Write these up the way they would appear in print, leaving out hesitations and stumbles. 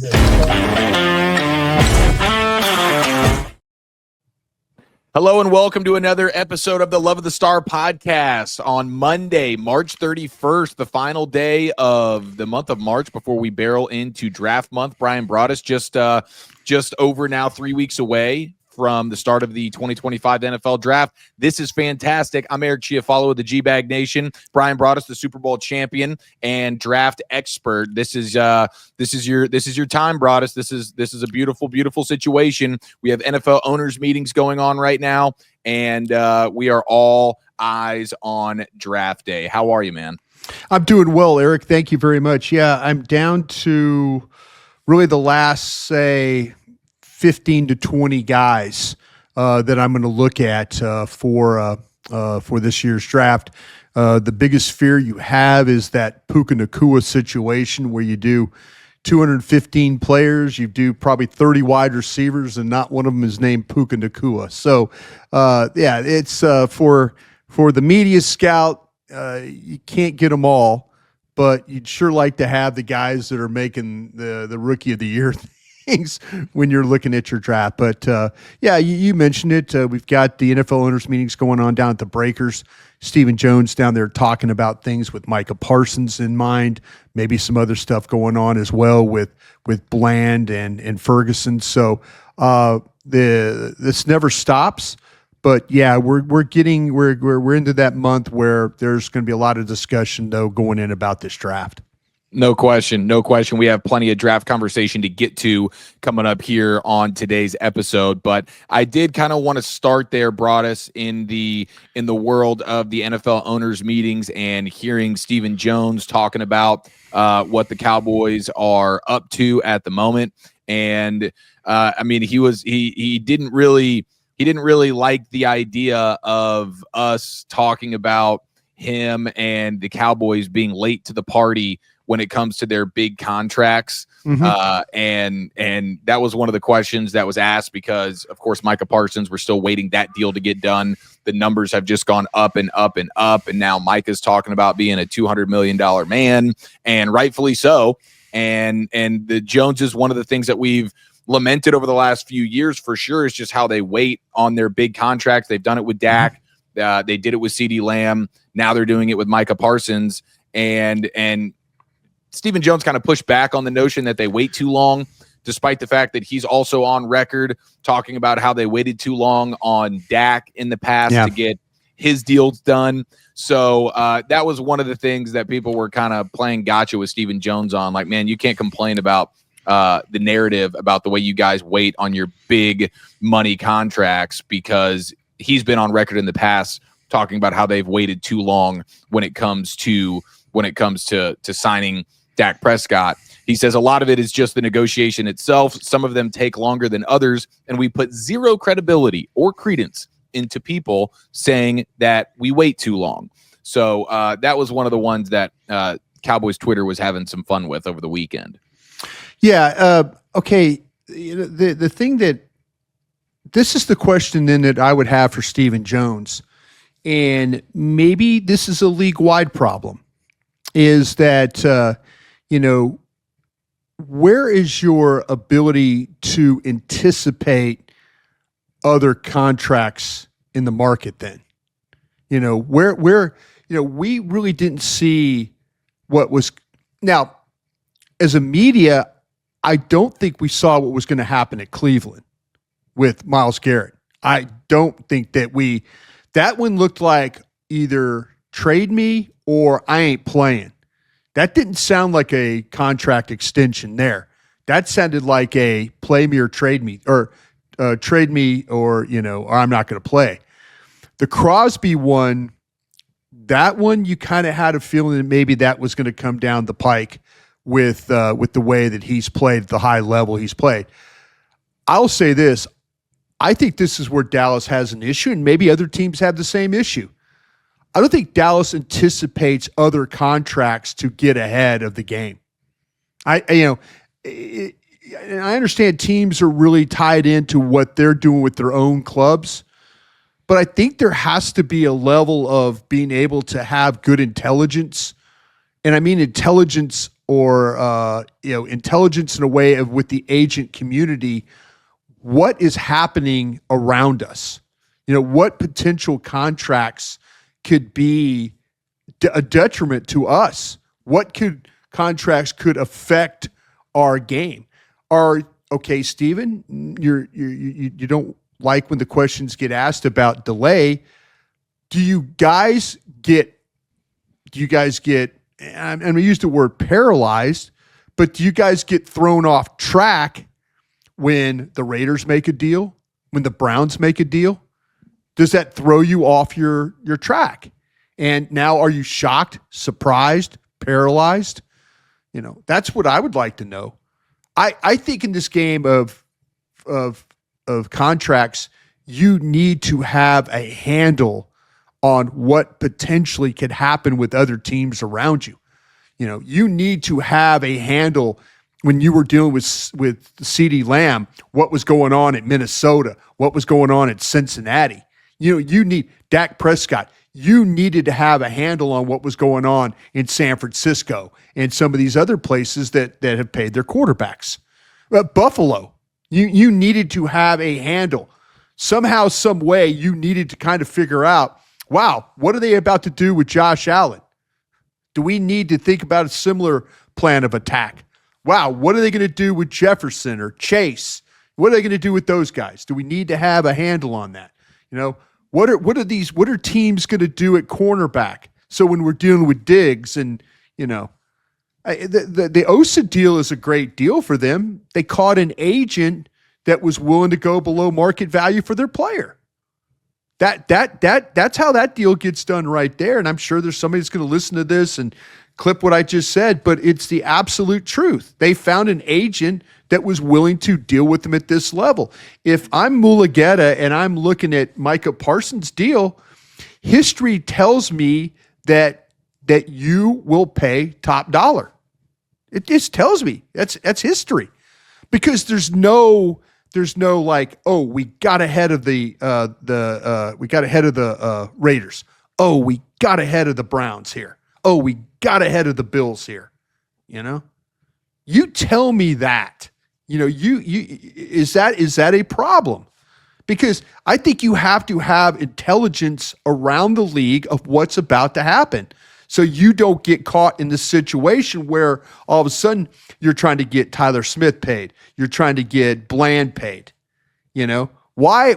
Hello and welcome to another episode of the Love of the Star podcast on Monday, March 31st, the final day of the month of March before we barrel into draft month. Brian Broaddus just over now 3 weeks away from the start of the 2025 NFL draft. This is fantastic. I'm Eric Chiafalo of the G-Bag Nation. Brian Broaddus, the Super Bowl champion and draft expert. This is your time, Broaddus. This is a beautiful, beautiful situation. We have NFL owners meetings going on right now, and we are all eyes on draft day. How are you, man? I'm doing well, Eric. Thank you very much. Yeah, I'm down to really the last, say, 15 to 20 guys that I'm going to look at for this year's draft. The biggest fear you have is that Puka Nacua situation where you do 215 players, you do probably 30 wide receivers, and not one of them is named Puka Nacua. So, it's for the media scout. You can't get them all, but you'd sure like to have the guys that are making the rookie of the year things when you're looking at your draft. But you mentioned it. We've got the NFL owners meetings going on down at the Breakers. Stephen Jones down there talking about things with Micah Parsons in mind, maybe some other stuff going on as well with Bland and Ferguson. So this never stops. But yeah, we're into that month where there's going to be a lot of discussion though going in about this draft. No question. We have plenty of draft conversation to get to coming up here on today's episode. But I did kind of want to start there, Broaddus, in the world of the NFL owners meetings and hearing Stephen Jones talking about what the Cowboys are up to at the moment. And he didn't really like the idea of us talking about him and the Cowboys being late to the party when it comes to their big contracts. And that was one of the questions that was asked because, of course, Micah Parsons, we're still waiting that deal to get done. The numbers have just gone up and up and up, and now Micah's talking about being a $200 million man, and rightfully so. And the Joneses, one of the things that we've lamented over the last few years for sure is just how they wait on their big contracts. They've done it with Dak. They did it with CeeDee Lamb. Now they're doing it with Micah Parsons. And Stephen Jones kind of pushed back on the notion that they wait too long, despite the fact that he's also on record talking about how they waited too long on Dak in the past to get his deals done. So that was one of the things that people were kind of playing gotcha with Stephen Jones on. Like, man, you can't complain about the narrative about the way you guys wait on your big money contracts, because he's been on record in the past talking about how they've waited too long when it comes to signing Dak Prescott. He says a lot of it is just the negotiation itself. Some of them take longer than others, and we put zero credibility or credence into people saying that we wait too long. So that was one of the ones that Cowboys Twitter was having some fun with over the weekend. Yeah. Okay. The thing that this is the question then that I would have for Stephen Jones, and maybe this is a league-wide problem, is that, where is your ability to anticipate other contracts in the market then? Where we really didn't see what was. Now, as a media, I don't think we saw what was going to happen at Cleveland with Myles Garrett. I don't think that that one looked like either trade me or I ain't playing. That didn't sound like a contract extension there. That sounded like a play me or trade me, or trade me or I'm not going to play. The Crosby one, that one you kind of had a feeling that maybe that was going to come down the pike with the way that he's played at the high level he's played. I'll say this. I think this is where Dallas has an issue, and maybe other teams have the same issue. I don't think Dallas anticipates other contracts to get ahead of the game. I understand teams are really tied into what they're doing with their own clubs, but I think there has to be a level of being able to have good intelligence, and I mean intelligence or intelligence in a way of with the agent community, what is happening around us? What potential contracts could be a detriment to us? What contracts could affect our game? Okay, Steven, you don't like when the questions get asked about delay. Do you guys get, I'm going to use the word paralyzed, but do you guys get thrown off track when the Raiders make a deal, when the Browns make a deal? Does that throw you off your track? And now are you shocked, surprised, paralyzed? That's what I would like to know. I think in this game of contracts, you need to have a handle on what potentially could happen with other teams around you. You need to have a handle when you were dealing with CeeDee Lamb, what was going on at Minnesota, what was going on at Cincinnati. You need Dak Prescott. You needed to have a handle on what was going on in San Francisco and some of these other places that have paid their quarterbacks. Buffalo, you needed to have a handle. Somehow, some way, you needed to kind of figure out, wow, what are they about to do with Josh Allen? Do we need to think about a similar plan of attack? Wow, what are they going to do with Jefferson or Chase? What are they going to do with those guys? Do we need to have a handle on that? What are teams going to do at cornerback? So when we're dealing with Diggs and, the Osa deal is a great deal for them. They caught an agent that was willing to go below market value for their player. That's how that deal gets done right there. And I'm sure there's somebody that's going to listen to this and clip what I just said, but it's the absolute truth. They found an agent that was willing to deal with them at this level. If I'm Mulugeta and I'm looking at Micah Parsons' deal, history tells me that you will pay top dollar. It just tells me that's history, because there's no like, oh, we got ahead of the Raiders. Oh, we got ahead of the Browns here. Oh, we got ahead of the Bills here. You tell me that. Is that a problem? Because I think you have to have intelligence around the league of what's about to happen, so you don't get caught in the situation where all of a sudden you're trying to get Tyler Smith paid, you're trying to get Bland paid. Why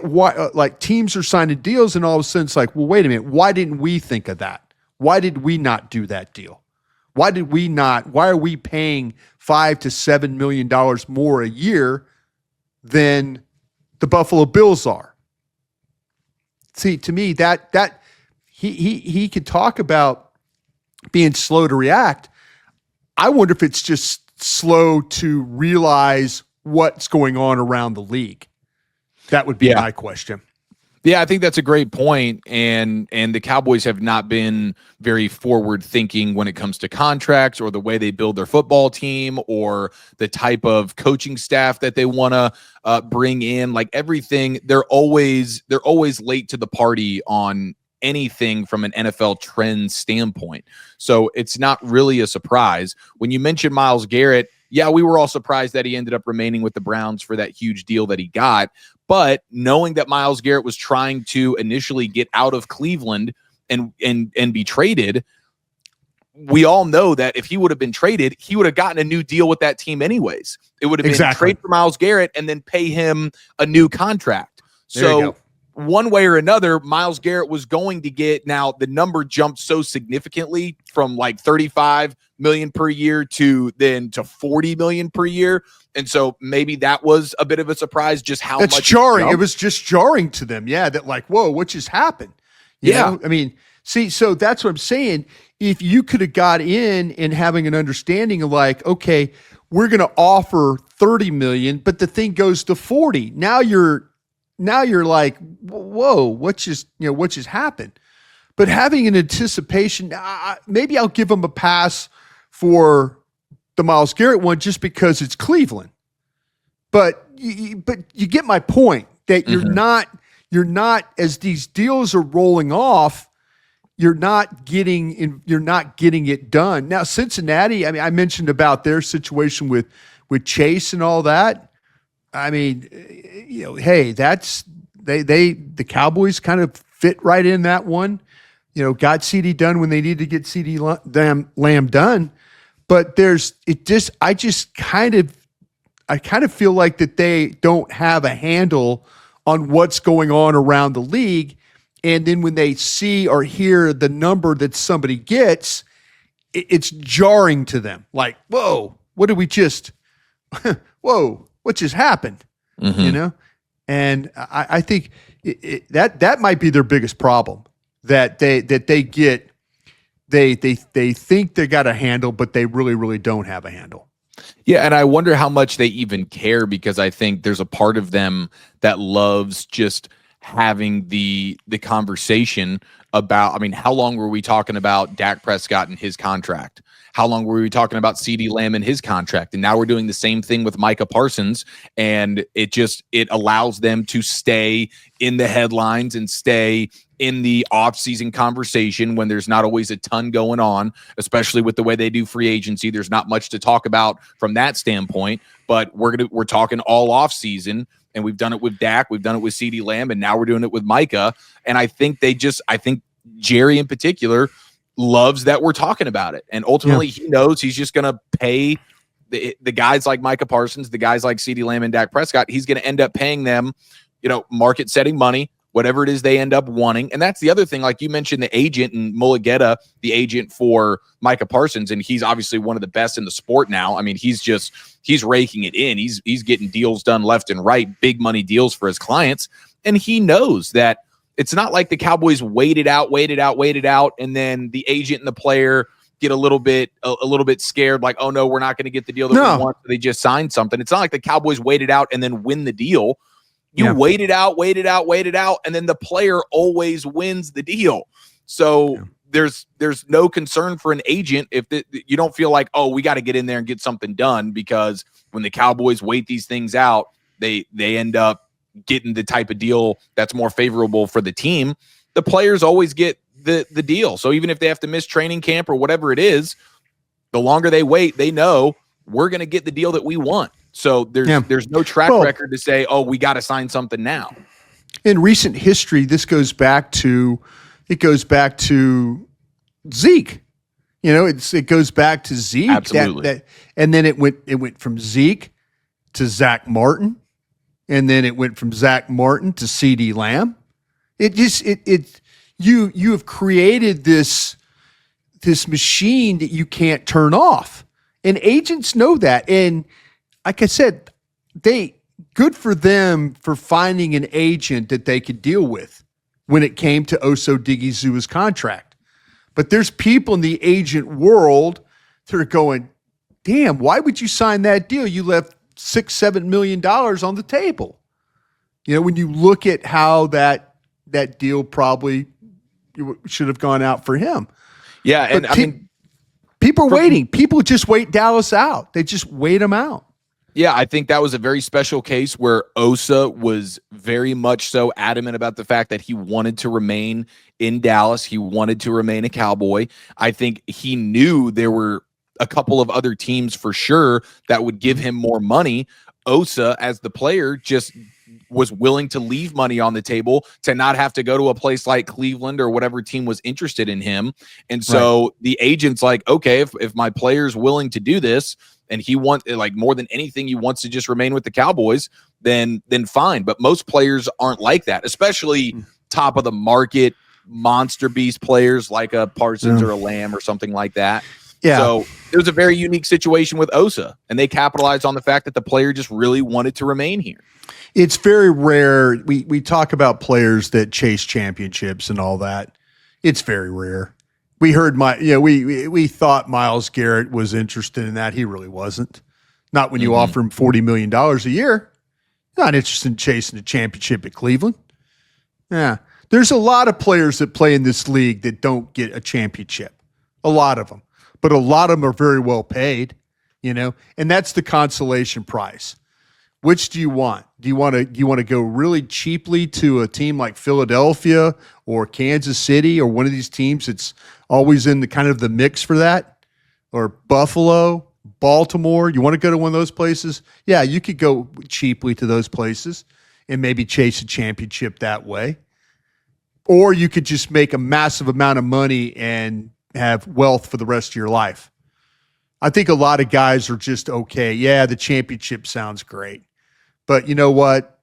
like teams are signing deals and all of a sudden it's like, well, wait a minute, why didn't we think of that? Why did we not do that deal? Why are we paying $5 to $7 million more a year than the Buffalo Bills are? See, to me, that he could talk about being slow to react. I wonder if it's just slow to realize what's going on around the league. That would be my question. Yeah, I think that's a great point. And the Cowboys have not been very forward thinking when it comes to contracts or the way they build their football team or the type of coaching staff that they want to bring in. Like everything, they're always late to the party on anything from an NFL trend standpoint. So it's not really a surprise. When you mentioned Myles Garrett, yeah, we were all surprised that he ended up remaining with the Browns for that huge deal that he got. But knowing that Myles Garrett was trying to initially get out of Cleveland and be traded, we all know that if he would have been traded, he would have gotten a new deal with that team anyways. It would have been trade for Myles Garrett and then pay him a new contract. So one way or another, Myles Garrett was going to get, now the number jumped so significantly from like 35 million per year to 40 million per year. And so maybe that was a bit of a surprise, just how much jarring. It was just jarring to them. Yeah. That like, whoa, what just happened? You know? I mean, see, so that's what I'm saying. If you could have got in and having an understanding of like, okay, we're going to offer 30 million, but the thing goes to 40. Now you're like, whoa, what just happened? But having an anticipation, maybe I'll give them a pass for the Myles Garrett one just because it's Cleveland. But you get my point that you're not, as these deals are rolling off, you're not getting it done. Now, Cincinnati, I mean, I mentioned about their situation with Chase and all that. I mean, hey, that's the Cowboys kind of fit right in that one. Got CD done when they needed to get CD Lamb done. But I kind of feel like that they don't have a handle on what's going on around the league. And then when they see or hear the number that somebody gets, it's jarring to them. Like, whoa, what what just happened? Mm-hmm. And I think that might be their biggest problem, that they think they got a handle, but they really, really don't have a handle. Yeah, and I wonder how much they even care, because I think there's a part of them that loves just having the conversation about, I mean, how long were we talking about Dak Prescott and his contract? How long were we talking about CD Lamb and his contract? And now we're doing the same thing with Micah Parsons, and it allows them to stay in the headlines and stay in the offseason conversation when there's not always a ton going on, especially with the way they do free agency. There's not much to talk about from that standpoint, but we're talking all offseason, and we've done it with Dak, we've done it with CD Lamb, and now we're doing it with Micah. And I think Jerry in particular loves that we're talking about it. And ultimately he knows he's just going to pay the guys like Micah Parsons, the guys like CD Lamb and Dak Prescott. He's going to end up paying them, market setting money, whatever it is they end up wanting. And that's the other thing. Like you mentioned, the agent and Mulugeta, the agent for Micah Parsons, and he's obviously one of the best in the sport now. I mean, he's raking it in. He's getting deals done left and right, big money deals for his clients. And he knows that it's not like the Cowboys waited out, and then the agent and the player get a little bit scared, like, oh no, we're not going to get the deal that we want. So they just signed something. It's not like the Cowboys waited out and then win the deal. You waited out, and then the player always wins the deal. So there's no concern for an agent if you don't feel like, oh, we got to get in there and get something done, because when the Cowboys wait these things out, they end up getting the type of deal that's more favorable for the team. The players always get the deal. So even if they have to miss training camp or whatever it is, the longer they wait, they know we're going to get the deal that we want. So there's no track record to say, oh, we got to sign something now. In recent history, it goes back to Zeke. It goes back to Zeke. Absolutely. And then it went from Zeke to Zach Martin. And then it went from Zach Martin to CD Lamb. You have created this machine that you can't turn off. And agents know that. And like I said, good for them for finding an agent that they could deal with when it came to Oso Digizua's contract. But there's people in the agent world that are going, damn, why would you sign that deal? You left $6-7 million on the table. When you look at how that deal probably should have gone out for him. Yeah, and people are waiting. People just wait Dallas out. They just wait them out. Yeah, I think that was a very special case where Osa was very much so adamant about the fact that he wanted to remain in Dallas. He wanted to remain a Cowboy. I think he knew there were a couple of other teams for sure that would give him more money. Osa, as the player, just was willing to leave money on the table to not have to go to a place like Cleveland or whatever team was interested in him. And so the agent's like, okay, if my player's willing to do this, and he wants, like, more than anything, he wants to just remain with the Cowboys, then fine. But most players aren't like that, especially top of the market monster beast players like a Parsons or a Lamb or something like that. Yeah. So it was a very unique situation with Osa, and they capitalized on the fact that the player just really wanted to remain here. It's very rare. We talk about players that chase championships and all that. It's very rare. We heard we thought Myles Garrett was interested in that. He really wasn't. Not when you offer him $40 million a year. Not interested in chasing a championship at Cleveland. Yeah. There's a lot of players that play in this league that don't get a championship. A lot of them. But a lot of them are very well paid, and that's the consolation prize. Which do you want? Do you want to go really cheaply to a team like Philadelphia or Kansas City or one of these teams that's always in the kind of the mix for that? Or Buffalo, Baltimore? You want to go to one of those places? Yeah, you could go cheaply to those places and maybe chase a championship that way. Or you could just make a massive amount of money and have wealth for the rest of your life. I think a lot of guys are just okay. Yeah, the championship sounds great. But you know what?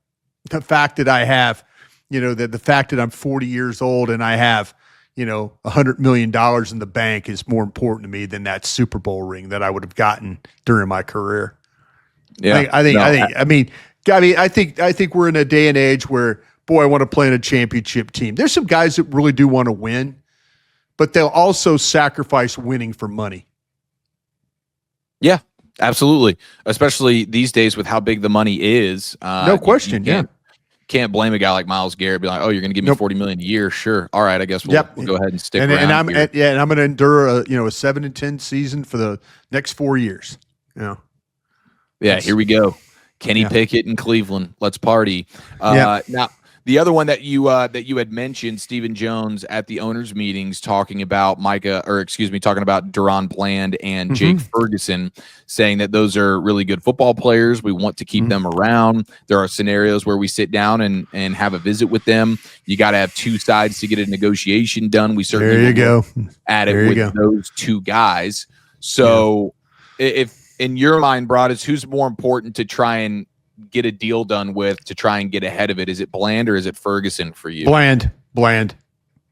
The fact that I have, the fact that I'm 40 years old and I have, $100 million in the bank is more important to me than that Super Bowl ring that I would have gotten during my career. Yeah. I think we're in a day and age where, boy, I want to play in a championship team. There's some guys that really do want to win, but they'll also sacrifice winning for money. Yeah, absolutely. Especially these days with how big the money is. No question. Can't blame a guy like Myles Garrett. Be like, oh, you're going to give me $40 million a year? Sure. All right, I guess we'll go ahead and stick around. And I'm going to endure a 7-10 season for the next 4 years. Yeah, here we go. Kenny Pickett in Cleveland. Let's party. Now, the other one that you had mentioned, Stephen Jones at the owners' meetings talking about talking about Duron Bland and Jake Ferguson, saying that those are really good football players. We want to keep them around. There are scenarios where we sit down and have a visit with them. You got to have two sides to get a negotiation done. We certainly there you go at it with those two guys. So if in your mind, Broadus, who's more important to try and get a deal done with to try and get ahead of it? Is it Bland or is it Ferguson for you? Bland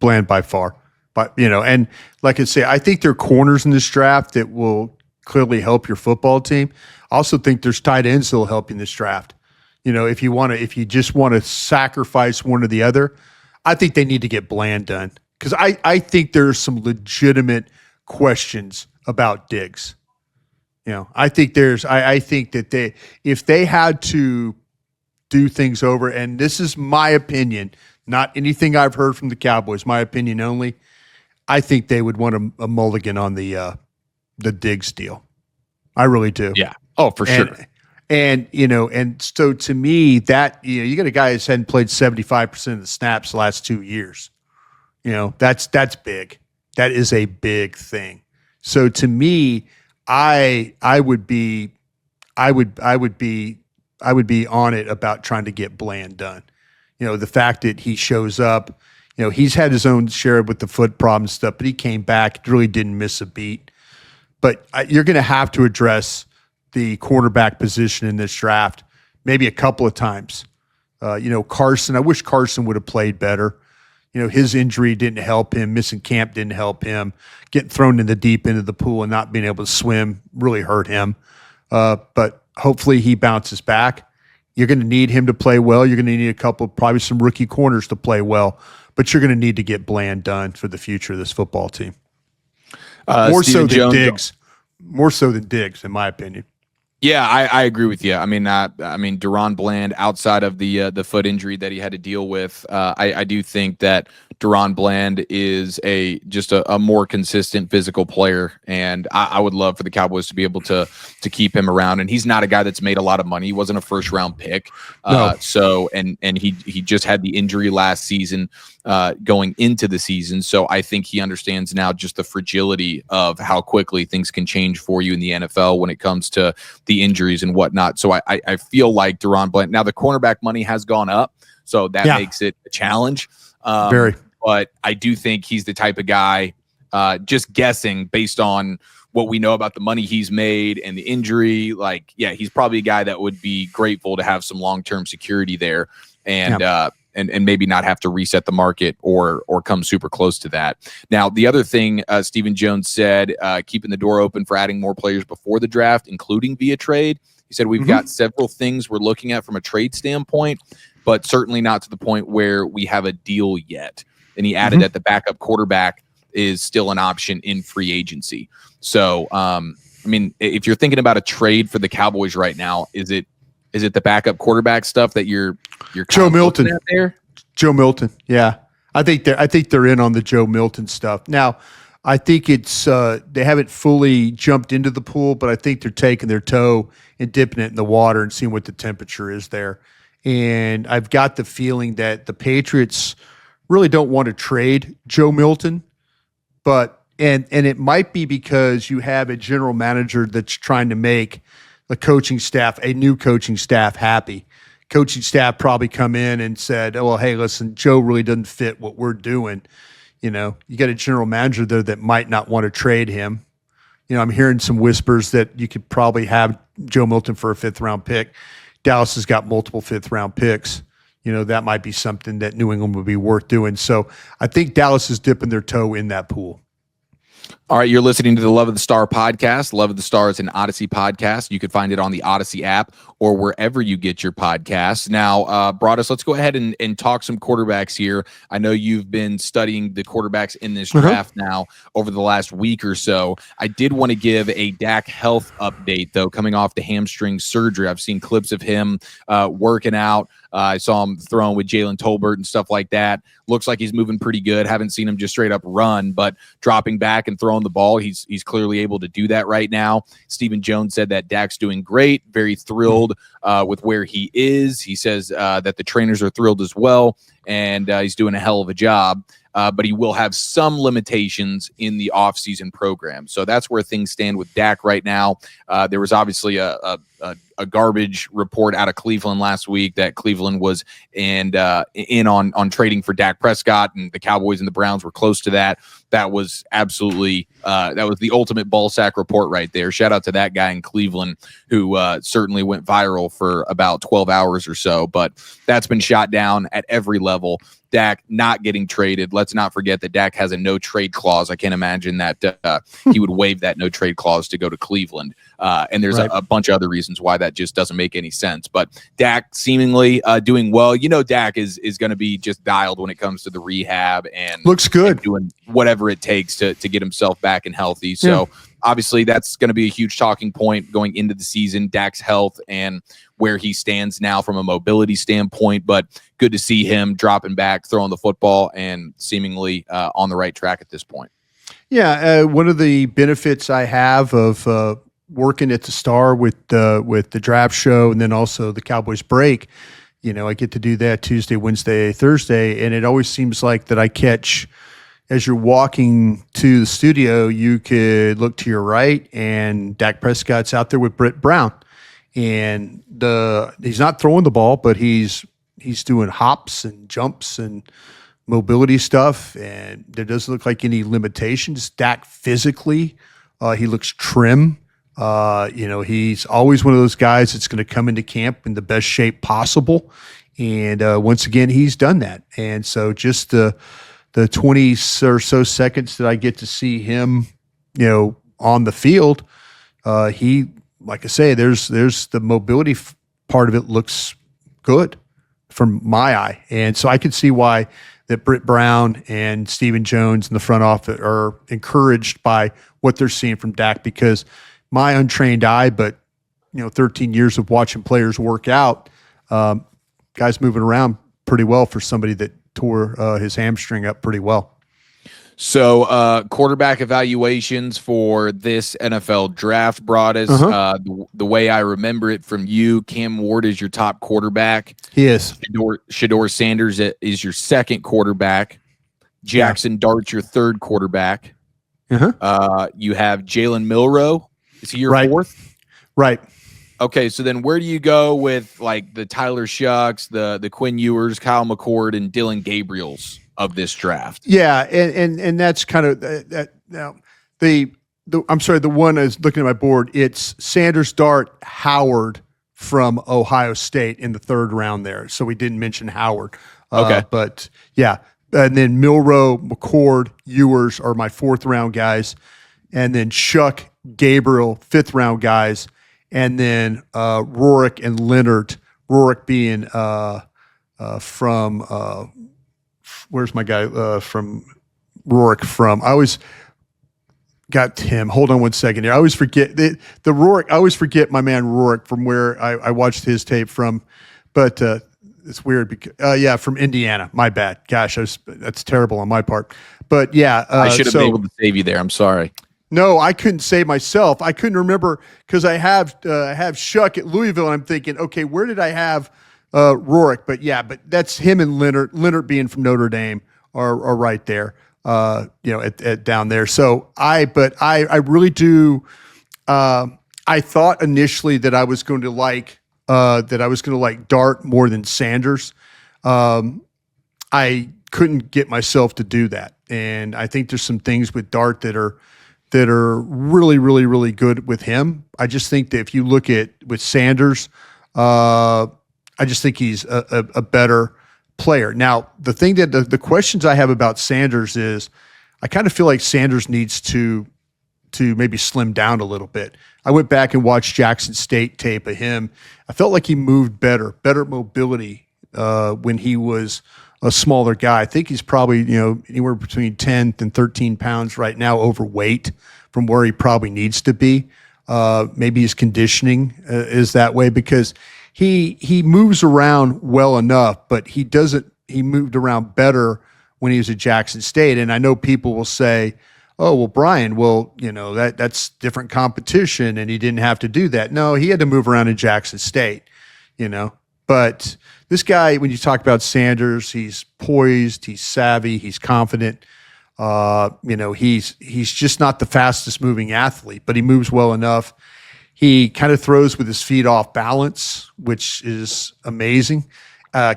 by far. But, and like I say, I think there are corners in this draft that will clearly help your football team. I also think there's tight ends that will help you in this draft. If you just want to sacrifice one or the other, I think they need to get Bland done. Because I think there's some legitimate questions about Diggs. I think that if they had to do things over, and this is my opinion, not anything I've heard from the Cowboys, my opinion only, I think they would want a mulligan on the Diggs deal. I really do. Yeah. Oh, for sure. And so to me, that you got a guy who's hadn't played 75% of the snaps the last 2 years. That's big. That is a big thing. So to me, I would be on it about trying to get Bland done. The fact that he shows up, he's had his own share with the foot problem stuff, but he came back, really didn't miss a beat. But you're going to have to address the quarterback position in this draft maybe a couple of times. Carson, I wish Carson would have played better. His injury didn't help him. Missing camp didn't help him. Getting thrown in the deep end of the pool and not being able to swim really hurt him. But hopefully he bounces back. You're going to need him to play well. You're going to need probably some rookie corners to play well. But you're going to need to get Bland done for the future of this football team. More so than Diggs, in my opinion. Yeah, I agree with you. Duron Bland, outside of the foot injury that he had to deal with, I do think that Duron Bland is just a more consistent physical player, and I would love for the Cowboys to be able to keep him around. And he's not a guy that's made a lot of money. He wasn't a first round pick, no. So he just had the injury last season. Going into the season. So I think he understands now just the fragility of how quickly things can change for you in the NFL when it comes to the injuries and whatnot. So I feel like Duron Bland, now the cornerback money has gone up, so that makes it a challenge. Very. But I do think he's the type of guy, just guessing based on what we know about the money he's made and the injury, he's probably a guy that would be grateful to have some long-term security there. And maybe not have to reset the market or come super close to that. Now, the other thing Stephen Jones said, keeping the door open for adding more players before the draft, including via trade. He said, we've got several things we're looking at from a trade standpoint, but certainly not to the point where we have a deal yet. And he added that the backup quarterback is still an option in free agency. So, if you're thinking about a trade for the Cowboys right now, is it the backup quarterback stuff that you're Joe Milton there? Joe Milton, yeah. I think they're in on the Joe Milton stuff. Now, I think it's they haven't fully jumped into the pool, but I think they're taking their toe and dipping it in the water and seeing what the temperature is there. And I've got the feeling that the Patriots really don't want to trade Joe Milton, but and it might be because you have a general manager that's trying to make the coaching staff, a new coaching staff, happy. Coaching staff probably come in and said, "Oh, well, hey, listen, Joe really doesn't fit what we're doing." You got a general manager there that might not want to trade him. I'm hearing some whispers that you could probably have Joe Milton for a 5th-round pick. Dallas has got multiple 5th-round picks. That might be something that New England would be worth doing. So I think Dallas is dipping their toe in that pool. All right, you're listening to the Love of the Star podcast. Love of the Star is an Audacy podcast. You can find it on the Audacy app or wherever you get your podcasts. Now, Broadus, let's go ahead and talk some quarterbacks here. I know you've been studying the quarterbacks in this draft now over the last week or so. I did want to give a Dak health update, though, coming off the hamstring surgery. I've seen clips of him working out. I saw him throwing with Jalen Tolbert and stuff like that. Looks like he's moving pretty good. Haven't seen him just straight up run, but dropping back and throwing the ball, he's clearly able to do that right now. Stephen Jones said that Dak's doing great, very thrilled with where he is. He says that the trainers are thrilled as well, and he's doing a hell of a job. But he will have some limitations in the offseason program. So that's where things stand with Dak right now. There was obviously a garbage report out of Cleveland last week that Cleveland was in on trading for Dak Prescott, and the Cowboys and the Browns were close to that. That was absolutely that was the ultimate ball sack report right there. Shout out to that guy in Cleveland who certainly went viral for about 12 hours or so, but that's been shot down at every level. Dak not getting traded. Let's not forget that Dak has a no trade clause. I can't imagine that he would waive that no trade clause to go to Cleveland. And there's a bunch of other reasons why that just doesn't make any sense. But Dak seemingly doing well. Dak is going to be just dialed when it comes to the rehab and looks good, and doing whatever it takes to get himself back and healthy. So obviously that's going to be a huge talking point going into the season, Dak's health and where he stands now from a mobility standpoint. But good to see him dropping back, throwing the football, and seemingly on the right track at this point. Yeah, one of the benefits I have of working at the Star with the draft show and then also the Cowboys break, I get to do that Tuesday, Wednesday, Thursday, and it always seems like that I catch, as you're walking to the studio, you could look to your right and Dak Prescott's out there with Britt Brown. And he's not throwing the ball, but he's doing hops and jumps and mobility stuff, and there doesn't look like any limitations. Dak physically, he looks trim. He's always one of those guys that's going to come into camp in the best shape possible, and once again, he's done that. And so, just the 20 or so seconds that I get to see him, on the field, like I say, there's the mobility part of it looks good from my eye. And so I can see why that Britt Brown and Stephen Jones in the front office are encouraged by what they're seeing from Dak, because my untrained eye, but 13 years of watching players work out, guys moving around pretty well for somebody that tore his hamstring up pretty well. So quarterback evaluations for this NFL draft brought us the way I remember it from you. Cam Ward is your top quarterback. He is. Shador Sanders is your second quarterback. Jackson Dart's your third quarterback. You have Jalen Milroe. Is he your fourth? Right. Okay, so then where do you go with like the Tyler Shucks, the Quinn Ewers, Kyle McCord, and Dylan Gabriels of this draft? Yeah, and that's kind of that. Now, I'm sorry, the one I was looking at my board. It's Sanders, Dart, Howard from Ohio State in the third round there. So we didn't mention Howard. Okay, but yeah, and then Milroe, McCord, Ewers are my fourth round guys, and then Shuck, Gabriel, fifth round guys, and then Rorick and Leonard. Rorick being from. Where's my guy from Rorick from? I always got him. Hold on one second here. I always forget the Rorick. I always forget my man Rorick from where I watched his tape from. But it's weird because yeah, from Indiana. My bad. Gosh, that's terrible on my part. But yeah, I should have been able to save you there. I'm sorry. No, I couldn't save myself. I couldn't remember because I have Shuck at Louisville, and I'm thinking, okay, where did I have Rourke? But yeah, but that's him and Leonard. Leonard being from Notre Dame are right there, at down there. So I really do. I thought initially that I was going to like Dart more than Sanders. I couldn't get myself to do that, and I think there's some things with Dart that are really, really, really good with him. I just think that if you look at with Sanders, I just think he's a better player. Now, the thing that the questions I have about Sanders is, I kind of feel like Sanders needs to maybe slim down a little bit. I went back and watched Jackson State tape of him. I felt like he moved better mobility when he was a smaller guy. I think he's probably, anywhere between 10 and 13 pounds right now overweight from where he probably needs to be. Maybe his conditioning is that way because he moves around well enough, but he moved around better when he was at Jackson State. And I know people will say, oh, well, Brian, that's different competition and he didn't have to do that. No, he had to move around in Jackson State, But this guy, when you talk about Sanders, he's poised, he's savvy, he's confident. He's just not the fastest moving athlete, but he moves well enough. He kind of throws with his feet off balance, which is amazing.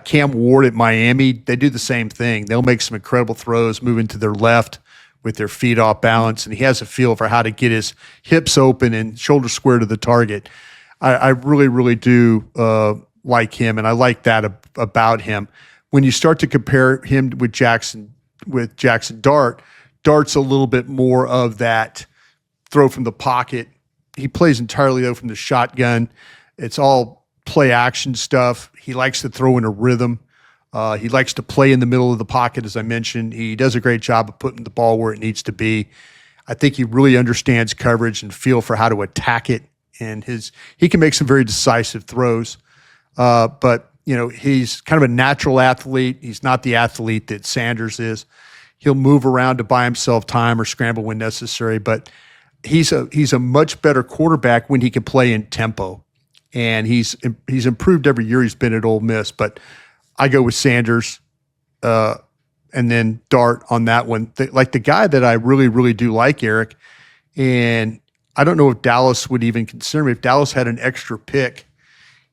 Cam Ward at Miami, they do the same thing. They'll make some incredible throws, moving to their left with their feet off balance, and he has a feel for how to get his hips open and shoulder square to the target. I really, really do like him, and I like that about him. When you start to compare him with Jackson Dart, Dart's a little bit more of that throw from the pocket. He plays entirely though from the shotgun. It's all play action stuff. He likes to throw in a rhythm. He likes to play in the middle of the pocket, as I mentioned. He does a great job of putting the ball where it needs to be. I think he really understands coverage and feel for how to attack it, and he can make some very decisive throws. But he's kind of a natural athlete. He's not the athlete that Sanders is. He'll move around to buy himself time or scramble when necessary, but he's a much better quarterback when he can play in tempo. And he's improved every year he's been at Ole Miss, but I go with Sanders and then Dart on that one. Like the guy that I really, really do like, Eric, and I don't know if Dallas would even consider me. If Dallas had an extra pick,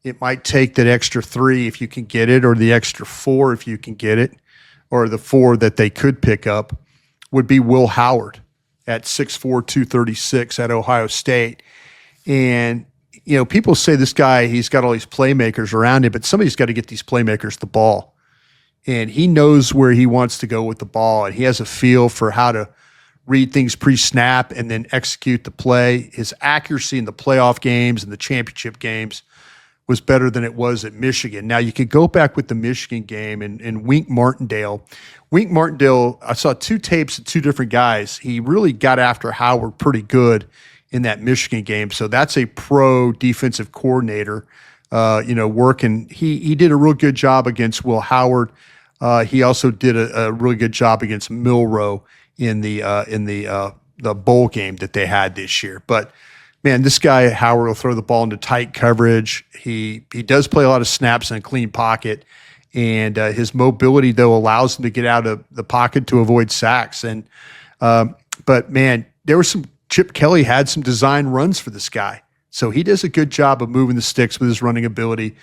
it might take that extra 3 if you can get it, or the extra 4 if you can get it, or the 4 that they could pick up, would be Will Howard at 6'4", 236 at Ohio State. And, people say this guy, he's got all these playmakers around him, but somebody's got to get these playmakers the ball. And he knows where he wants to go with the ball, and he has a feel for how to read things pre-snap and then execute the play. His accuracy in the playoff games and the championship games was better than it was at Michigan. Now, you could go back with the Michigan game and Wink Martindale. Wink Martindale, I saw 2 tapes of 2 different guys. He really got after Howard pretty good in that Michigan game. So that's a pro defensive coordinator, working. He did a real good job against Will Howard. He also did a really good job against Milroe in the bowl game that they had this year. But man, this guy Howard will throw the ball into tight coverage. He does play a lot of snaps in a clean pocket, and his mobility though allows him to get out of the pocket to avoid sacks. And but man, there was some. Chip Kelly had some design runs for this guy, so he does a good job of moving the sticks with his running ability.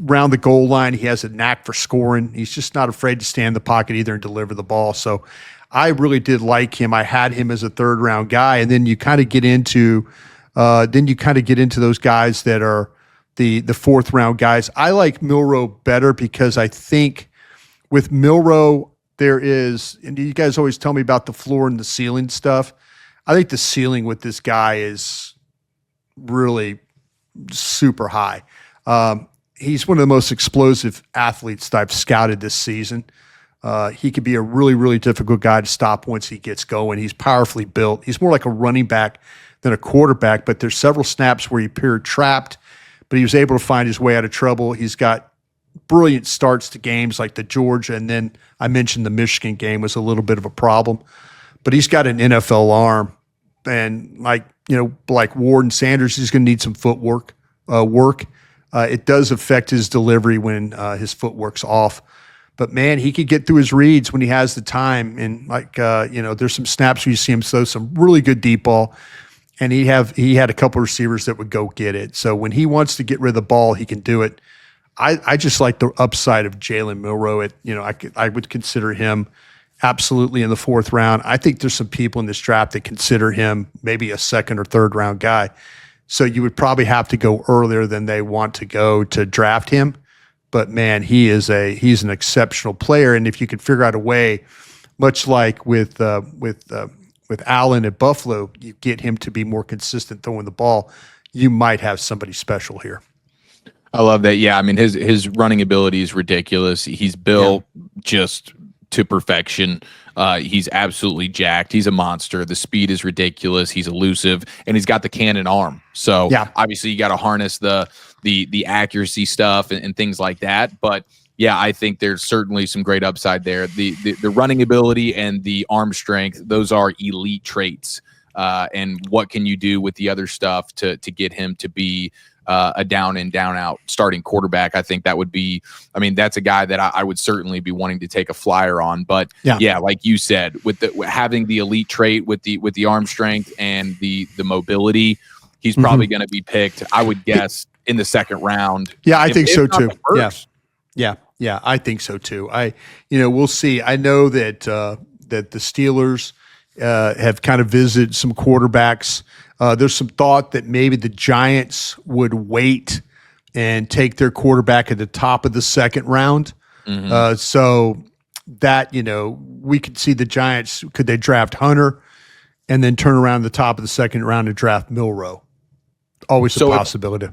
Around the goal line, he has a knack for scoring. He's just not afraid to stand in the pocket either and deliver the ball. So I really did like him. I had him as a 3rd round guy, and then you kind of get into. Those guys that are the 4th round guys. I like Milroe better because I think with Milroe there is, and you guys always tell me about the floor and the ceiling stuff. I think the ceiling with this guy is really super high. He's one of the most explosive athletes that I've scouted this season. He could be a really, really difficult guy to stop once he gets going. He's powerfully built. He's more like a running back than a quarterback, but there's several snaps where he appeared trapped, but he was able to find his way out of trouble. He's got brilliant starts to games like the Georgia, and then I mentioned the Michigan game was a little bit of a problem. But he's got an NFL arm, and like Ward and Sanders, he's going to need some footwork work. It does affect his delivery when his footwork's off. But man, he could get through his reads when he has the time. And there's some snaps where you see him throw some really good deep ball, and he had a couple of receivers that would go get it. So when he wants to get rid of the ball, he can do it. I just like the upside of Jalen Milroe. I would consider him absolutely in the 4th round. I think there's some people in this draft that consider him maybe a 2nd or 3rd round guy. So you would probably have to go earlier than they want to go to draft him. But man, he's an exceptional player, and if you could figure out a way, much like with Allen at Buffalo, you get him to be more consistent throwing the ball, you might have somebody special here. I love that. Yeah, I mean his running ability is ridiculous. He's built just to perfection. He's absolutely jacked. He's a monster. The speed is ridiculous. He's elusive, and he's got the cannon arm. So obviously you got to harness the accuracy stuff and things like that. But yeah, I think there's certainly some great upside there. The running ability and the arm strength, those are elite traits. And what can you do with the other stuff to get him to be a down in, down out starting quarterback? I think that would be, that's a guy that I would certainly be wanting to take a flyer on. But yeah, like you said, with having the elite trait with the arm strength and the mobility, he's probably going to be picked, I would guess, in the 2nd round. Yeah, I think so too. Yeah, I think so too. We'll see. I know that that the Steelers have kind of visited some quarterbacks. There's some thought that maybe the Giants would wait and take their quarterback at the top of the 2nd round. So that, we could see the Giants, could they draft Hunter and then turn around the top of the 2nd round and draft Milroe? Always a possibility.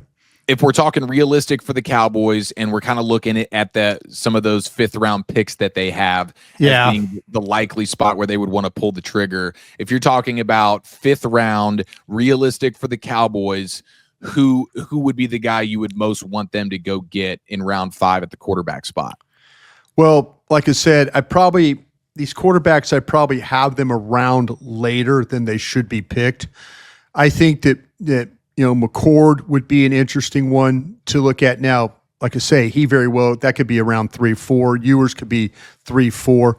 If we're talking realistic for the Cowboys and we're kind of looking at some of those 5th round picks that they have as being the likely spot where they would want to pull the trigger, if you're talking about 5th round realistic for the Cowboys, who would be the guy you would most want them to go get in round 5 at the quarterback spot? Well, like I said, these quarterbacks, I probably have them around later than they should be picked. I think that McCord would be an interesting one to look at. Now, like I say, that could be around 3-4. Ewers could be 3-4.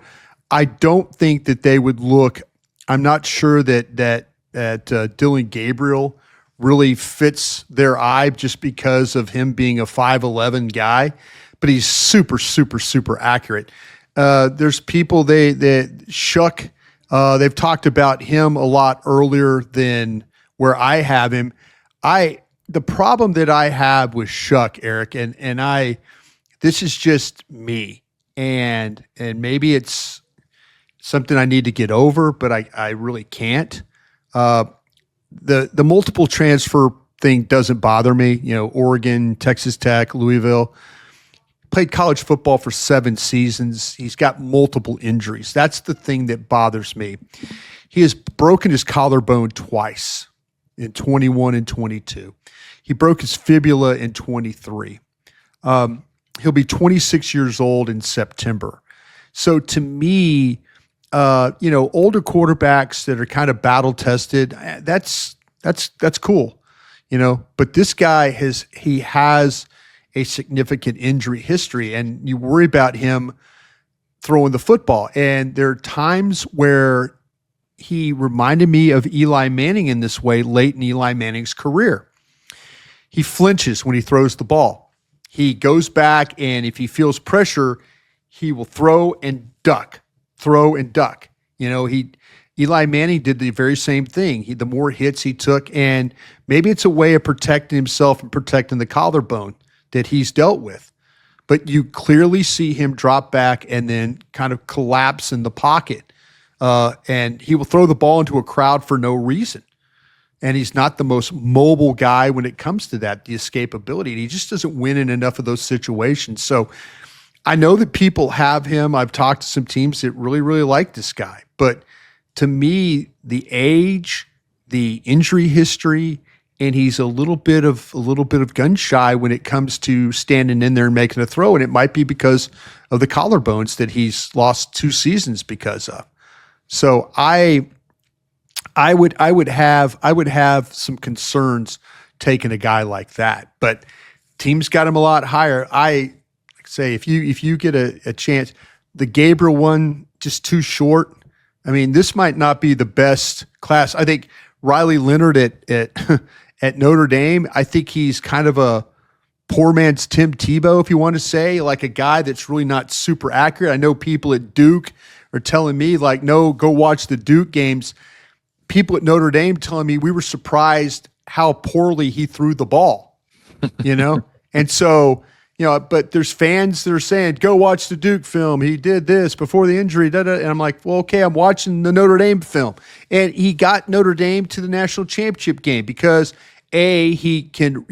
I don't think that they would look. I'm not sure that Dylan Gabriel really fits their eye just because of him being a 5'11" guy, but he's super, super, super accurate. There's people Shuck. They've talked about him a lot earlier than where I have him. The problem that I have with Shuck, Eric, and this is just me, and maybe it's something I need to get over, but I really can't. The multiple transfer thing doesn't bother me. Oregon, Texas Tech, Louisville. Played college football for 7 seasons. He's got multiple injuries. That's the thing that bothers me. He has broken his collarbone twice. In 21 and 22. He broke his fibula in 23. He'll be 26 years old in September. So to me, older quarterbacks that are kind of battle tested, that's cool, but this guy has a significant injury history, and you worry about him throwing the football. And there are times where he reminded me of Eli Manning in this way late in Eli Manning's career. He flinches when he throws the ball. He goes back, and if he feels pressure, he will throw and duck. Eli Manning did the very same thing. The more hits he took, and maybe it's a way of protecting himself and protecting the collarbone that he's dealt with. But you clearly see him drop back and then kind of collapse in the pocket. And he will throw the ball into a crowd for no reason. And he's not the most mobile guy when it comes to that, the escapability. And he just doesn't win in enough of those situations. So I know that people have him. I've talked to some teams that really, really like this guy. But to me, the age, the injury history, and he's a little bit of gun shy when it comes to standing in there and making a throw, and it might be because of the collarbones that he's lost 2 seasons because of. So I would have some concerns taking a guy like that, but teams got him a lot higher. I say if you get a chance, the Gabriel one just too short. I mean, this might not be the best class. I think Riley Leonard at at Notre Dame, I think he's kind of a poor man's Tim Tebow, if you want to say, like a guy that's really not super accurate. I know people at Duke are telling me, like, no, go watch the Duke games. People at Notre Dame telling me we were surprised how poorly he threw the ball, you know? And so, you know, but there's fans that are saying, go watch the Duke film. He did this before the injury. And I'm like, well, okay, I'm watching the Notre Dame film. And he got Notre Dame to the national championship game because A, he can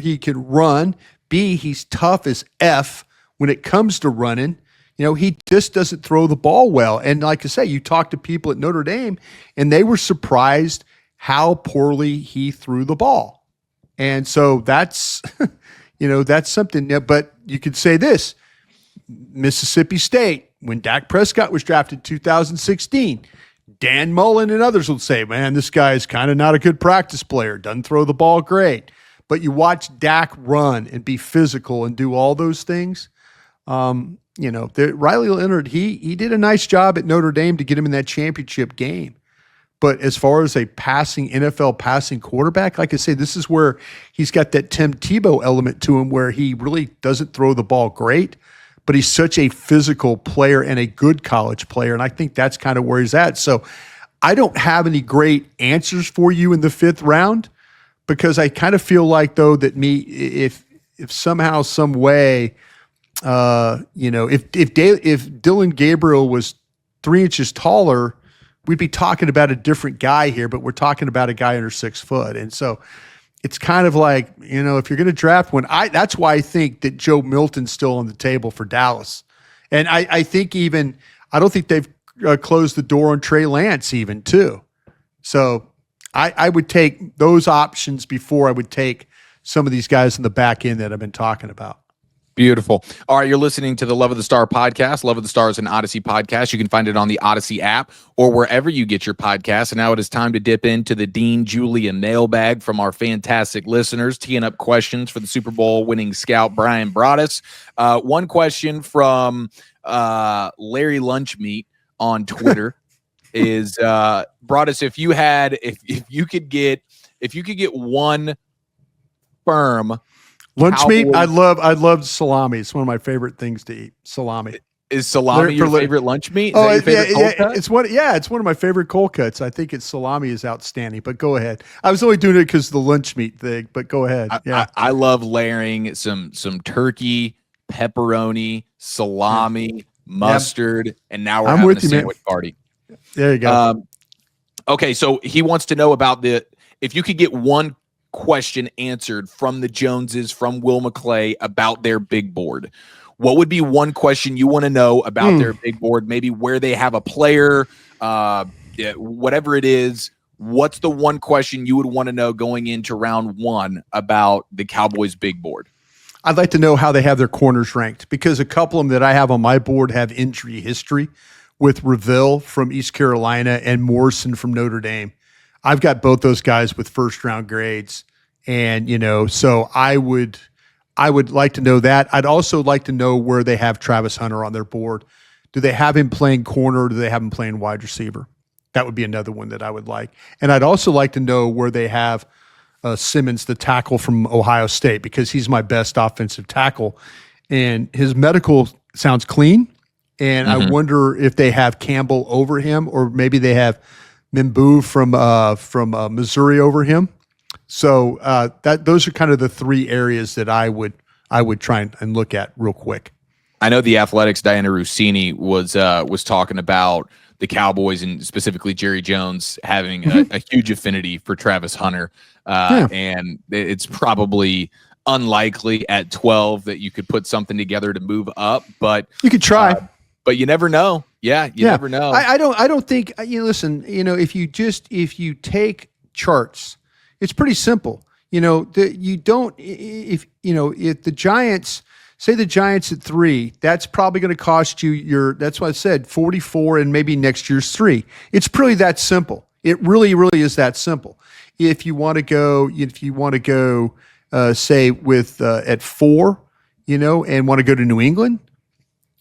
run. B, he's tough as F when it comes to running. You know, he just doesn't throw the ball well. And like I say, you talk to people at Notre Dame and they were surprised how poorly he threw the ball. And so that's, you know, that's something. But you could say this, Mississippi State, when Dak Prescott was drafted in 2016, Dan Mullen and others would say, man, this guy is kind of not a good practice player, doesn't throw the ball great. But you watch Dak run and be physical and do all those things. You know, Riley Leonard, he did a nice job at Notre Dame to get him in that championship game. But as far as a NFL passing quarterback, like I say, this is where he's got that Tim Tebow element to him where he really doesn't throw the ball great, but he's such a physical player and a good college player. And I think that's kind of where he's at. So I don't have any great answers for you in the 5th round because I kind of feel like, though, that if somehow, some way, you know, if Dylan Gabriel was 3 inches taller, we'd be talking about a different guy here, but we're talking about a guy under 6 foot. And so it's kind of like, you know, if you're going to draft one, that's why I think that Joe Milton's still on the table for Dallas. And I think I don't think they've closed the door on Trey Lance even too. So I would take those options before I would take some of these guys in the back end that I've been talking about. Beautiful. All right, you're listening to the Love of the Star podcast. Love of the Star is an Audacy podcast. You can find it on the Audacy app or wherever you get your podcasts. And now it is time to dip into the Dean Julia mailbag from our fantastic listeners, teeing up questions for the Super Bowl winning scout Brian Broaddus. One question from Larry Lunchmeat on Twitter is Broaddus, if you could get one firm lunch meat, I love salami. It's one of my favorite things to eat. Salami. Is salami your favorite lunch meat? It's one of my favorite cold cuts. I think salami is outstanding. But go ahead. I was only doing it because of the lunch meat thing. But go ahead. I love layering some turkey, pepperoni, salami, mustard, and now we're having a sandwich party. There you go. Okay, so he wants to know about if you could get one question answered from the Joneses, from Will McClay about their big board, what would be one question you want to know about their big board? Maybe where they have a player, whatever it is. What's the one question you would want to know going into round 1 about the Cowboys' big board? I'd like to know how they have their corners ranked because a couple of them that I have on my board have injury history with Reville from East Carolina and Morrison from Notre Dame. I've got both those guys with 1st round grades. And, you know, so I would like to know that. I'd also like to know where they have Travis Hunter on their board. Do they have him playing corner or do they have him playing wide receiver? That would be another one that I would like. And I'd also like to know where they have Simmons, the tackle from Ohio State, because he's my best offensive tackle. And his medical sounds clean. And I wonder if they have Campbell over him or maybe they have Mimbu from Missouri over him. So those are kind of the 3 areas that I would try and look at real quick. I know the Athletics' Diana Rossini was talking about the Cowboys and specifically Jerry Jones having a huge affinity for Travis Hunter, and it's probably unlikely at 12 that you could put something together to move up, but you could try. But you never know. You never know. I don't think listen, if you take charts, it's pretty simple. You don't, if the Giants, say the Giants at 3, that's probably going to cost you that's why I said 44 and maybe next year's 3. It's pretty that simple. It really, really is that simple. If you want to go, say with at 4, and want to go to New England,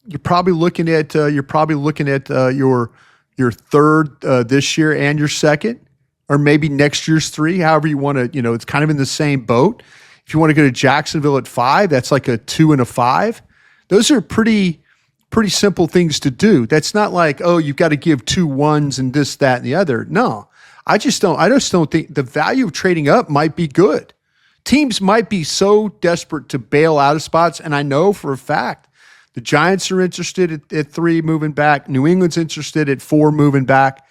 you're probably looking at your third this year and your second, or maybe next year's 3. However you want to, it's kind of in the same boat. If you want to go to Jacksonville at 5, that's like a 2 and a 5. Those are pretty simple things to do. That's not like, oh, you've got to give 2 1s and this, that, and the other. No, I just don't think the value of trading up might be good. Teams might be so desperate to bail out of spots, and I know for a fact the Giants are interested at 3 moving back. New England's interested at 4 moving back.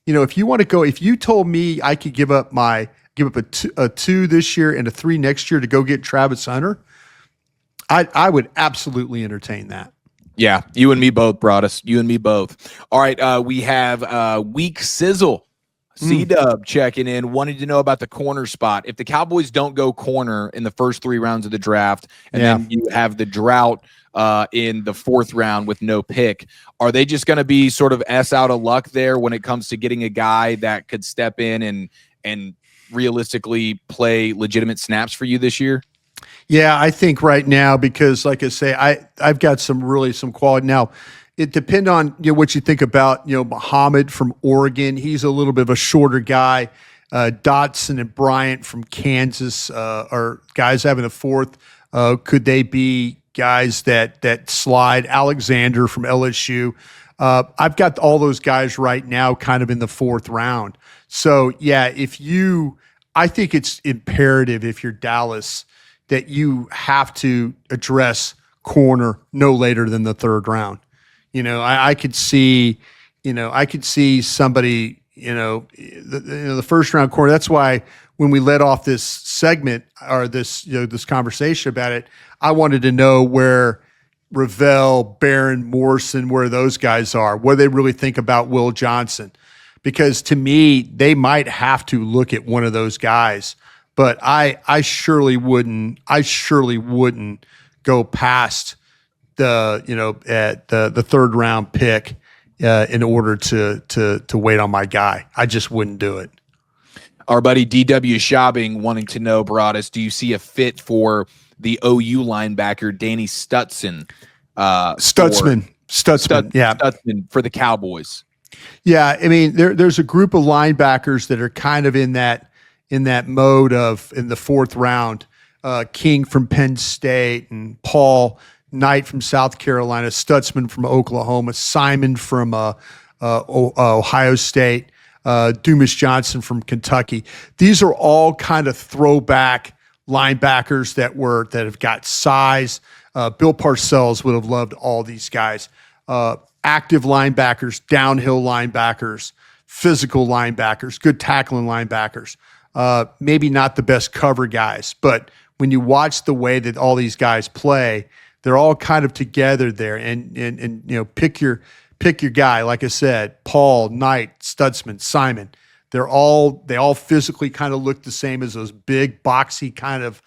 If you want to go, if you told me I could give up a 2 this year and a 3 next year to go get Travis Hunter, I would absolutely entertain that. Yeah, you and me both, Broadus. You and me both. All right, we have Weak Sizzle. C-Dub checking in, wanted to know about the corner spot. If the Cowboys don't go corner in the first 3 rounds of the draft, and then you have the drought in the 4th round with no pick, are they just going to be sort of out of luck there when it comes to getting a guy that could step in and realistically play legitimate snaps for you this year? Yeah, I think right now, because like I say, I've got some quality now. It depends on what you think about Muhammad from Oregon. He's a little bit of a shorter guy. Dotson and Bryant from Kansas are guys having a 4th. Could they be guys that slide? Alexander from LSU. I've got all those guys right now kind of in the 4th round. So yeah, I think it's imperative if you're Dallas that you have to address corner no later than the 3rd round. I could see somebody, the 1st round corner. That's why when we let off this segment or this conversation about it, I wanted to know where Ravel, Barron, Morrison, where those guys are, what they really think about Will Johnson, because to me, they might have to look at one of those guys, but I surely wouldn't go past at the 3rd round pick in order to wait on my guy. I just wouldn't do it. Our buddy DW Shopping wanting to know, Broadus, do you see a fit for the OU linebacker Danny Stutsman? Stutsman, yeah. Stutsman for the Cowboys. Yeah, I mean, there's a group of linebackers that are kind of in that mode of in the 4th round. King from Penn State and Paul Knight from South Carolina, Stutzman from Oklahoma, Simon from Ohio State, Dumas Johnson from Kentucky. These are all kind of throwback linebackers that have got size. Bill Parcells would have loved all these guys. Active linebackers, downhill linebackers, physical linebackers, good tackling linebackers. Maybe not the best cover guys, but when you watch the way that all these guys play, they're all kind of together there, and pick your guy. Like I said, Paul, Knight, Stutzman, Simon. They all physically kind of look the same as those big, boxy kind of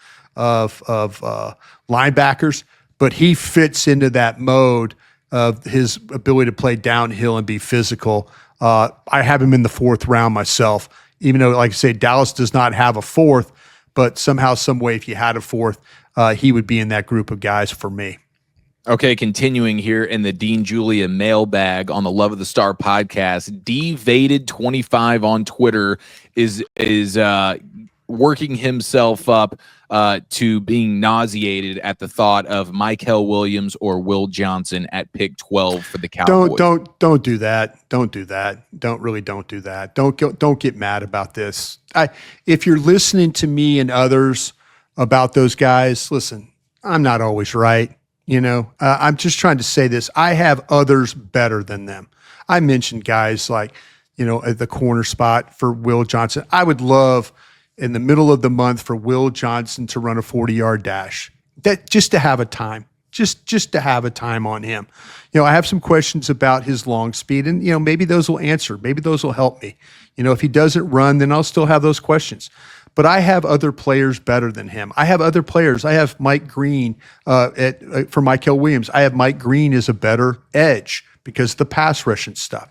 linebackers, but he fits into that mode of his ability to play downhill and be physical. I have him in the 4th round myself, even though, like I say, Dallas does not have a 4th, but somehow, some way, if you had a 4th, he would be in that group of guys for me. Okay, continuing here in the Dean Julia mailbag on the Love of the Star podcast, DVaded25 on Twitter is working himself up to being nauseated at the thought of Mykel Williams or Will Johnson at pick 12 for the Cowboys. Don't do that. Don't do that. Don't do that. Don't get mad about this. If you're listening to me and others about those guys, listen, I'm not always right. I'm just trying to say this. I have others better than them. I mentioned guys like, at the corner spot for Will Johnson. I would love in the middle of the month for Will Johnson to run a 40-yard dash. That just to have a time, just to have a time on him. I have some questions about his long speed, and maybe those will answer. Maybe those will help me. If he doesn't run, then I'll still have those questions. but I have other players better than him. I have other players. I have Mike Green for Michael Williams. I have Mike Green as a better edge because of the pass rushing stuff.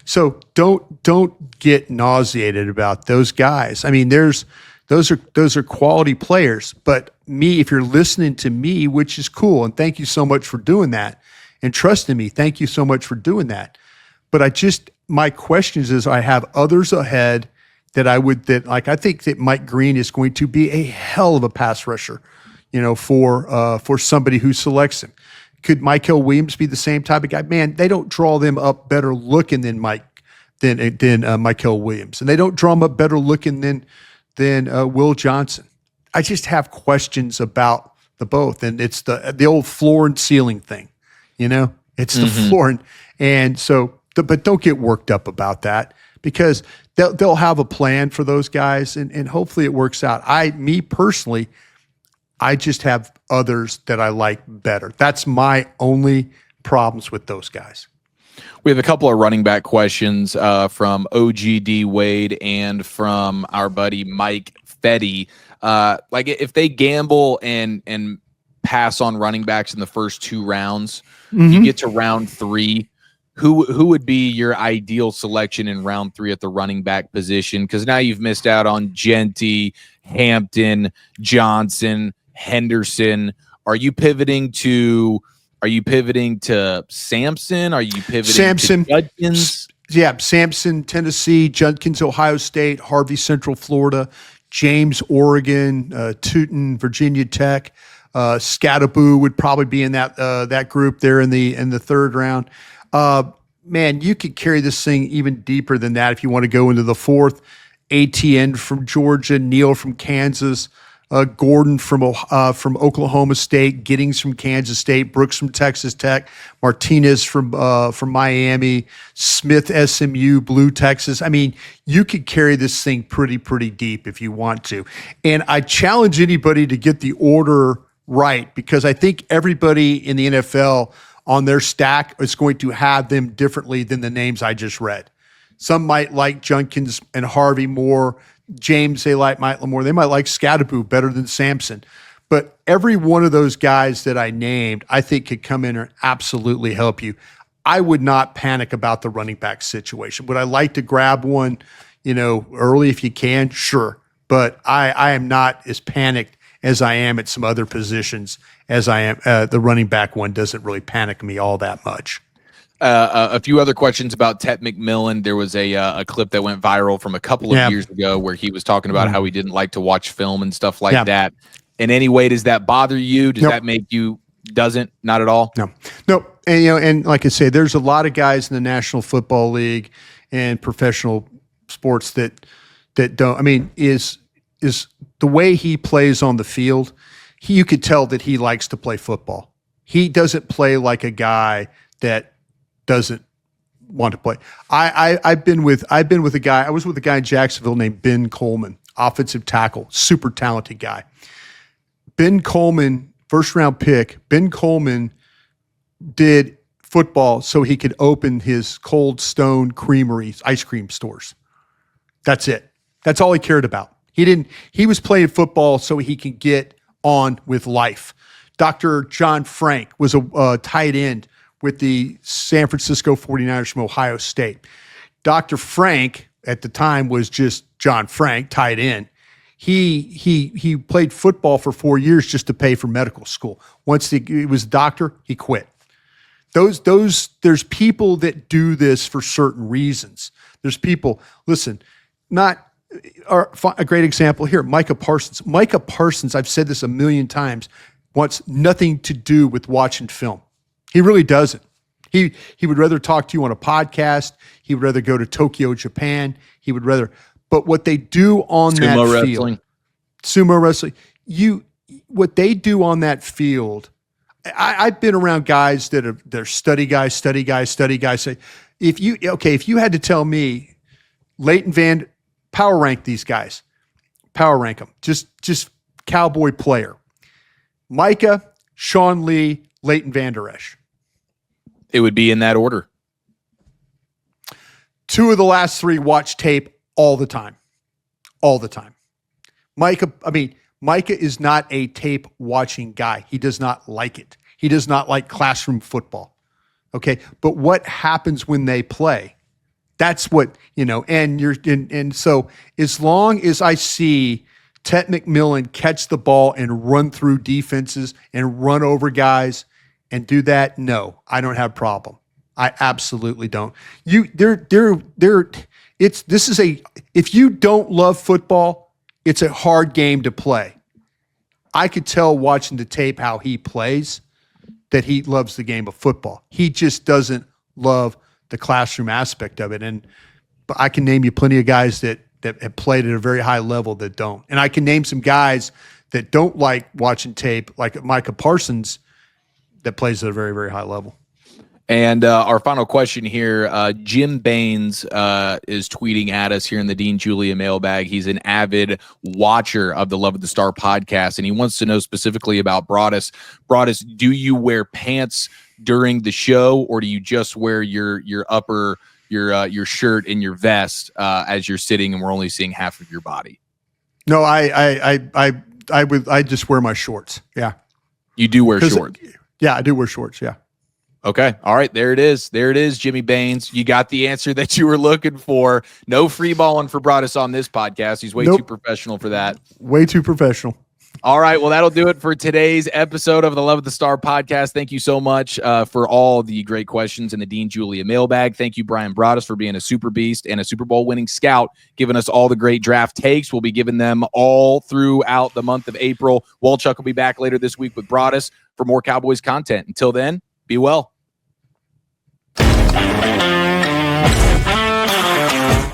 So don't get nauseated about those guys. I mean, those are quality players. But me, if you're listening to me, which is cool, and thank you so much for doing that and trusting me, thank you so much for doing that. But my questions is I have others ahead I think that Mike Green is going to be a hell of a pass rusher, for somebody who selects him. Could Michael Williams be the same type of guy? Man, they don't draw them up better looking than Michael Williams, and they don't draw them up better looking than Will Johnson. I just have questions about the both, and it's the old floor and ceiling thing. It's the floor, and so. But don't get worked up about that because they'll have a plan for those guys, and hopefully it works out. Me personally, I just have others that I like better. That's my only problems with those guys. We have a couple of running back questions from OGD Wade and from our buddy Mike Fetty. Like if they gamble and pass on running backs in the first 2 rounds, you get to round 3. Who would be your ideal selection in round 3 at the running back position? Because now you've missed out on Genty, Hampton, Johnson, Henderson. Are you pivoting to Sampson? Are you pivoting to Judkins? Yeah, Sampson, Tennessee, Judkins, Ohio State, Harvey, Central Florida, James, Oregon, Tootin, Virginia Tech, Scattaboo would probably be in that group there in the 3rd round. Man, you could carry this thing even deeper than that if you want to go into the 4th. ATN from Georgia, Neal from Kansas, Gordon from Oklahoma State, Giddings from Kansas State, Brooks from Texas Tech, Martinez from Miami, Smith SMU, Blue Texas. I mean, you could carry this thing pretty deep if you want to. And I challenge anybody to get the order right because I think everybody in the NFL on their stack is going to have them differently than the names I just read. Some might like Judkins and Harvey more. James, they might like more. They might like Scattaboo better than Sampson. But every one of those guys that I named, I think could come in and absolutely help you. I would not panic about the running back situation. Would I like to grab one, early if you can? Sure. But I am not as panicked as I am at some other positions as I am. The running back one doesn't really panic me all that much. A few other questions about Tet McMillan. There was a clip that went viral from a couple of years ago where he was talking about how he didn't like to watch film and stuff like that. In any way, does that bother you? Does that make you doesn't? Not at all? No. And, and like I say, there's a lot of guys in the National Football League and professional sports that don't. I mean, is the way he plays on the field, you could tell that he likes to play football. He doesn't play like a guy that doesn't want to play. I've been with a guy. I was with a guy in Jacksonville named Ben Coleman, offensive tackle, super talented guy. Ben Coleman, 1st round pick. Ben Coleman did football so he could open his Cold Stone Creameries, ice cream stores. That's it. That's all he cared about. He was playing football so he could get on with life. Dr. John Frank was a tight end with the San Francisco 49ers from Ohio State. Dr. Frank at the time was just John Frank, tight end. He played football for 4 years just to pay for medical school. Once he was a doctor, he quit. There's people that do this for certain reasons. There's people, listen, a great example here, Micah Parsons. Micah Parsons, I've said this a million times, wants nothing to do with watching film. He really doesn't. He would rather talk to you on a podcast. He would rather go to Tokyo, Japan. But what they do on that field, sumo wrestling, what they do on that field, I've been around guys they're study guys. Say, if you had to tell me, power rank these guys, power rank them, just cowboy player, Micah, Sean Lee, Leighton Vander Esch. It would be in that order. 2 of the last 3 watch tape all the time. Micah is not a tape watching guy. He does not like it. He does not like classroom football. Okay. But what happens when they play? That's what, and so as long as I see Ted McMillan catch the ball and run through defenses and run over guys and do that, no, I don't have a problem. I absolutely don't. If you don't love football, it's a hard game to play. I could tell watching the tape how he plays that he loves the game of football. He just doesn't love the classroom aspect of it. But I can name you plenty of guys that have played at a very high level that don't. And I can name some guys that don't like watching tape, like Micah Parsons, that plays at a very, very high level. And our final question here, Jim Baines is tweeting at us here in the Dean Julia mailbag. He's an avid watcher of the Love of the Star podcast, and he wants to know specifically about Broadus. Broadus, do you wear pants during the show, or do you just wear your shirt and your vest as you're sitting and we're only seeing half of your body? No, I just wear my shorts. Yeah. You do wear shorts? Yeah, I do wear shorts. Yeah. Okay. All right. There it is. There it is, Jimmy Baines. You got the answer that you were looking for. No free balling for Broadus on this podcast. He's way too professional for that. Way too professional. All right. Well, that'll do it for today's episode of the Love of the Star podcast. Thank you so much for all the great questions in the Dean Julia mailbag. Thank you, Brian Broadus, for being a super beast and a Super Bowl winning scout, giving us all the great draft takes. We'll be giving them all throughout the month of April. Walchuk will be back later this week with Broadus for more Cowboys content. Until then, be well.